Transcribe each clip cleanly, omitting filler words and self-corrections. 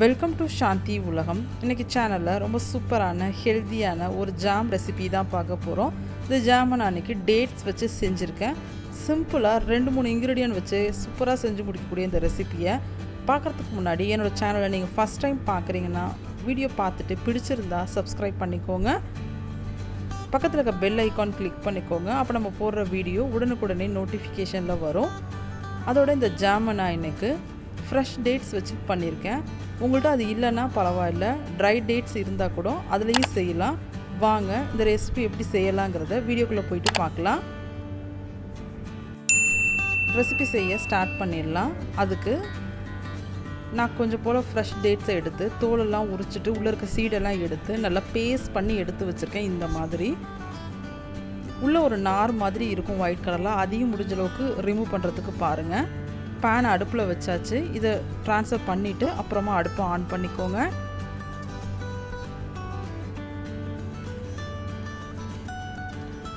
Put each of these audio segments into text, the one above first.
Welcome to சாந்தி உலகம். இன்றைக்கி சேனலில் ரொம்ப சூப்பரான ஹெல்த்தியான ஒரு ஜாம் ரெசிபி தான் பார்க்க போகிறோம். இந்த ஜாமை நான் இன்றைக்கி டேட்ஸ் வச்சு செஞ்சுருக்கேன். சிம்பிளாக 2-3 இன்க்ரீடியன்ட் வச்சு சூப்பராக செஞ்சு முடிக்கக்கூடிய இந்த ரெசிப்பியை பார்க்குறதுக்கு முன்னாடி என்னோடய சேனலை நீங்கள் ஃபஸ்ட் டைம் பார்க்குறீங்கன்னா வீடியோ பார்த்துட்டு பிடிச்சிருந்தா சப்ஸ்கிரைப் பண்ணிக்கோங்க. பக்கத்தில் இருக்க பெல் ஐக்கான் கிளிக் பண்ணிக்கோங்க. அப்போ நம்ம போடுற வீடியோ உடனுக்குடனே நோட்டிஃபிகேஷனில் வரும். அதோட இந்த ஜாமை நான் இன்றைக்கி ஃப்ரெஷ் டேட்ஸ் வச்சு பண்ணியிருக்கேன். உங்கள்கிட்ட அது இல்லைன்னா பரவாயில்ல, ட்ரை டேட்ஸ் இருந்தால் கூட அதுலேயும் செய்யலாம். வாங்க இந்த ரெசிபி எப்படி செய்யலாங்கிறத வீடியோக்குள்ளே போயிட்டு பார்க்கலாம். ரெசிபி செய்ய ஸ்டார்ட் பண்ணிடலாம். அதுக்கு நான் கொஞ்சம் போல் ஃப்ரெஷ் டேட்ஸை எடுத்து தோலெல்லாம் உரிச்சிட்டு உள்ளே இருக்க சீடெல்லாம் எடுத்து நல்லா பேஸ்ட் பண்ணி எடுத்து வச்சுருக்கேன். இந்த மாதிரி உள்ளே ஒரு நார் மாதிரி இருக்கும் ஒயிட் கலரில், அதையும் முடிஞ்ச அளவுக்கு ரிமூவ் பண்ணுறதுக்கு பாருங்கள். பேனை அடுப்பில் வச்சாச்சு. இதை ட்ரான்ஸ்ஃபர் பண்ணிவிட்டு அப்புறமா அடுப்பை ஆன் பண்ணிக்கோங்க.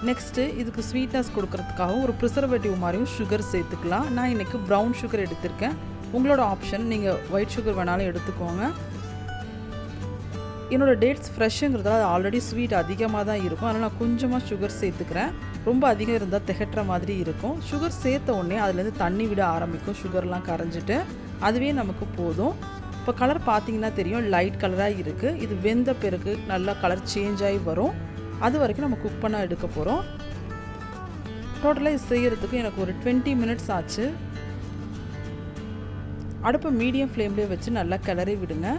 நெக்ஸ்ட்டு இதுக்கு ஸ்வீட்னஸ் கொடுக்கறதுக்காக ஒரு ப்ரிசர்வேட்டிவ் மாதிரியும் சுகர் சேர்த்துக்கலாம். நான் இன்றைக்கி ப்ரௌன் சுகர் எடுத்திருக்கேன். உங்களோட ஆப்ஷன், நீங்கள் ஒயிட் சுகர் வேணாலும் எடுத்துக்கோங்க. என்னோடய டேட்ஸ் ஃப்ரெஷ்ஷுங்கிறதால அது ஆல்ரெடி ஸ்வீட் அதிகமாக தான் இருக்கும். அதனால் நான் கொஞ்சமாக சுகர் சேர்த்துக்கிறேன். ரொம்ப அதிகம் இருந்தால் திகட்டுற மாதிரி இருக்கும். சுகர் சேர்த்த உடனே அதுலேருந்து தண்ணி விட ஆரம்பிக்கும். சுகர்லாம் கரைஞ்சிட்டு அதுவே நமக்கு போதும். இப்போ கலர் பார்த்திங்கன்னா தெரியும், லைட் கலராக இருக்குது. இது வெந்த பிறகு நல்லா கலர் சேஞ்ச் ஆகி வரும். அது வரைக்கும் நம்ம குக் பண்ண எடுக்க போகிறோம். டோட்டலாக இது செய்கிறதுக்கு எனக்கு ஒரு 20 மினிட்ஸ் ஆச்சு. அடுப்பை மீடியம் ஃப்ளேம்லேயே வச்சு நல்லா கிளறி விடுங்க.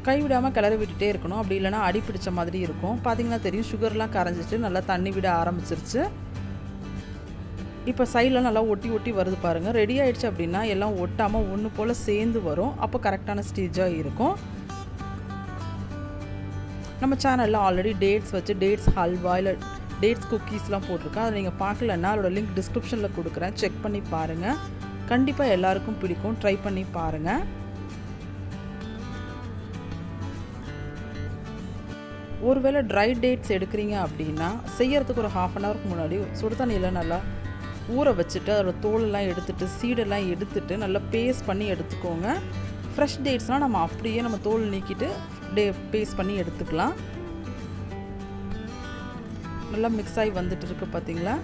கைவிடாமல் கிளறி விட்டுட்டே இருக்கணும். அப்படி இல்லைனா அடி பிடிச்ச மாதிரி இருக்கும். பார்த்திங்கன்னா தெரியும், சுகர்லாம் கரைஞ்சிட்டு நல்லா தண்ணி விட ஆரம்பிச்சிருச்சு. இப்போ சைட்லாம் நல்லா ஒட்டி ஒட்டி வருது பாருங்கள். ரெடி ஆகிடுச்சு அப்படின்னா எல்லாம் ஒட்டாமல் ஒன்று போல் சேர்ந்து வரும். அப்போ கரெக்டான ஸ்டேஜாக இருக்கும். நம்ம சேனலில் ஆல்ரெடி டேட்ஸ் வச்சு டேட்ஸ் ஹல்வா இல்லை டேட்ஸ் குக்கீஸ்லாம் போட்டிருக்கேன். அதை நீங்கள் பார்க்கலன்னா அதோட லிங்க் டிஸ்கிரிப்ஷனில் கொடுக்குறேன், செக் பண்ணி பாருங்கள். கண்டிப்பாக எல்லாருக்கும் பிடிக்கும், ட்ரை பண்ணி பாருங்கள். ஒருவேளை ட்ரை டேட்ஸ் எடுக்கிறீங்க அப்படின்னா செய்யறதுக்கு ஒரு 1/2 அன் ஹவருக்கு முன்னாடி சுடு தண்ணியில் நல்லா ஊற வச்சுட்டு அதோட தோலெல்லாம் எடுத்துட்டு சீடெல்லாம் எடுத்துட்டு நல்லா பேஸ்ட் பண்ணி எடுத்துக்கோங்க. ஃப்ரெஷ் டேட்ஸ்னால் நம்ம அப்படியே நம்ம தோல் நீக்கிட்டு பேஸ்ட் பண்ணி எடுத்துக்கலாம். நல்லா மிக்ஸ் ஆகி வந்துட்டு இருக்கு பார்த்தீங்களா.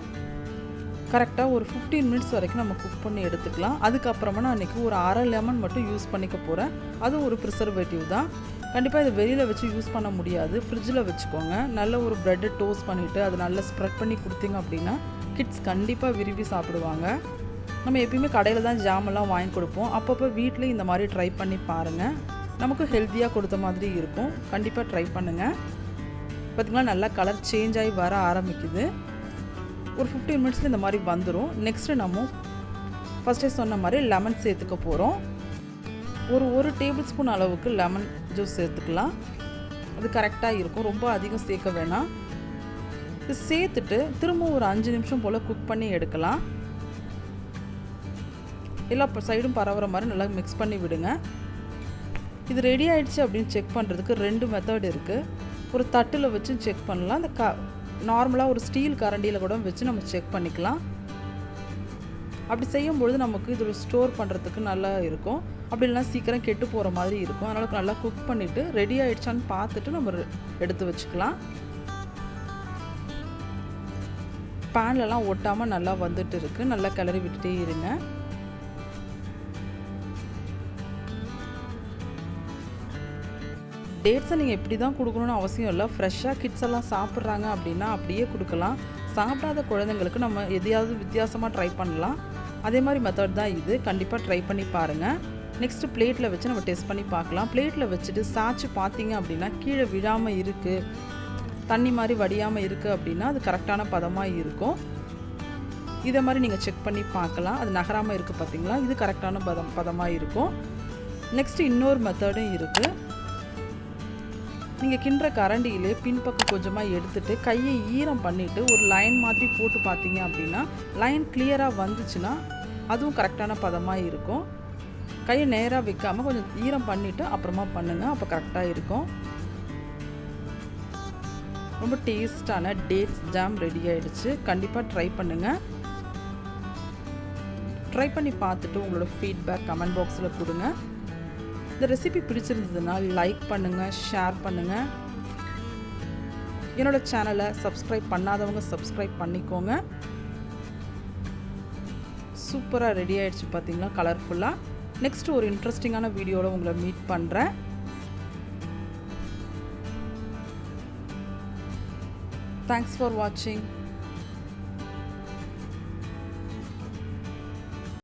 கரெக்டாக ஒரு 15 மினிட்ஸ் வரைக்கும் நம்ம குக் பண்ணி எடுத்துக்கலாம். அதுக்கப்புறமா நான் இன்றைக்கி ஒரு 1/2 லெமன் மட்டும் யூஸ் பண்ணிக்க போகிறேன். அதுவும் ஒரு ப்ரிசர்வேட்டிவ் தான். கண்டிப்பாக இது வெளியில் வச்சு யூஸ் பண்ண முடியாது, ஃப்ரிட்ஜில் வச்சுக்கோங்க. நல்ல ஒரு ப்ரெட்டை டோஸ்ட் பண்ணிவிட்டு அதை நல்லா ஸ்ப்ரெட் பண்ணி கொடுத்தீங்க அப்படின்னா கிட்ஸ் கண்டிப்பாக விரும்பி சாப்பிடுவாங்க. நம்ம எப்பயுமே கடையில் தான் ஜாமெல்லாம் வாங்கி கொடுப்போம். அப்பப்போ வீட்டில் இந்த மாதிரி ட்ரை பண்ணி பாருங்கள். நமக்கு ஹெல்த்தியாக கொடுத்த மாதிரி இருக்கும். கண்டிப்பாக ட்ரை பண்ணுங்கள். பார்த்திங்கன்னா நல்லா கலர் சேஞ்ச் ஆகி வர ஆரம்பிக்குது. ஒரு 15 மினிட்ஸில் இந்த மாதிரி வந்துடும். நெக்ஸ்ட்டு நம்ம ஃபஸ்ட்டே சொன்ன மாதிரி லெமன் சேர்த்துக்க போகிறோம். ஒரு டேபிள் ஸ்பூன் அளவுக்கு லெமன் ஜூஸ் சேர்த்துக்கலாம். அது கரெக்டாக இருக்கும், ரொம்ப அதிகம் சேர்க்க வேணாம். இது சேர்த்துட்டு திரும்ப ஒரு 5 நிமிஷம் போல் குக் பண்ணி எடுக்கலாம். எல்லா சைடும் பரவுற மாதிரி நல்லா மிக்ஸ் பண்ணி விடுங்க. இது ரெடி ஆகிடுச்சு அப்படின்னு செக் பண்ணுறதுக்கு 2 மெத்தட் இருக்குது. ஒரு தட்டில் வச்சு செக் பண்ணலாம். அந்த நார்மலாக ஒரு ஸ்டீல் கரண்டியில் கூட வச்சு நம்ம செக் பண்ணிக்கலாம். அப்படி செய்யும்பொழுது நமக்கு இது ஸ்டோர் பண்ணுறதுக்கு நல்லா இருக்கும். அப்படி இல்லைனா சீக்கிரம் கெட்டு போகிற மாதிரி இருக்கும். அதனால் நல்லா குக் பண்ணிவிட்டு ரெடி ஆகிடுச்சான்னு பார்த்துட்டு நம்ம எடுத்து வச்சுக்கலாம். பேன்லலாம் ஒட்டாமல் நல்லா வந்துட்டு இருக்குது. நல்லா கிளறி விட்டுட்டே இருங்க. டேட்ஸை நீங்கள் இப்படி தான் கொடுக்கணுன்னு அவசியம் இல்லை. ஃப்ரெஷ்ஷாக கிட்ஸ் எல்லாம் சாப்பிட்றாங்க அப்படின்னா அப்படியே கொடுக்கலாம். சாப்பிடாத குழந்தைங்களுக்கு நம்ம எதையாவது வித்தியாசமாக ட்ரை பண்ணலாம். அதே மாதிரி மெத்தட் தான் இது. கண்டிப்பாக ட்ரை பண்ணி பாருங்கள். நெக்ஸ்ட்டு பிளேட்டில் வச்சு நம்ம டெஸ்ட் பண்ணி பார்க்கலாம். பிளேட்டில் வச்சுட்டு சாய்ச்சி பார்த்தீங்க அப்படின்னா கீழே விழாமல் இருக்குது, தண்ணி மாதிரி வடியாமல் இருக்குது அப்படின்னா அது கரெக்டான பதமாக இருக்கும். இதை மாதிரி நீங்கள் செக் பண்ணி பார்க்கலாம். அது நகராமல் இருக்குது பார்த்தீங்களா, இது கரெக்டான பதமாக இருக்கும். நெக்ஸ்ட்டு இன்னொரு மெத்தடும் இருக்குது. நீங்கள் கிண்டுற கரண்டியிலே பின்பக்கம் கொஞ்சமாக எடுத்துகிட்டு கையை ஈரம் பண்ணிவிட்டு ஒரு லைன் மாதிரி போட்டு பார்த்தீங்க அப்படின்னா லைன் கிளியராக வந்துச்சுன்னா அதுவும் கரெக்டான பதமாக இருக்கும். கையை நேராக வைக்காமல் கொஞ்சம் ஈரம் பண்ணிவிட்டு அப்புறமா பண்ணுங்கள், அப்போ கரெக்டாக இருக்கும். ரொம்ப டேஸ்டான டேட்ஸ் ஜாம் ரெடி ஆகிடுச்சு. கண்டிப்பாக ட்ரை பண்ணுங்கள். ட்ரை பண்ணி பார்த்துட்டு உங்களோட ஃபீட்பேக் கமெண்ட் பாக்ஸில் கொடுங்க. இந்த ரெசிபி பிடிச்சிருந்ததுன்னா லைக் பண்ணுங்கள், ஷேர் பண்ணுங்கள். என்னோடய சேனலை சப்ஸ்கிரைப் பண்ணாதவங்க சப்ஸ்கிரைப் பண்ணிக்கோங்க. சூப்பராக ரெடி ஆகிடுச்சு பார்த்தீங்களா, கலர்ஃபுல்லாக. நெக்ஸ்ட்டு ஒரு இன்ட்ரெஸ்டிங்கான வீடியோவில் உங்களை மீட் பண்ணுறேன். தேங்க்ஸ் ஃபார் வாட்சிங்.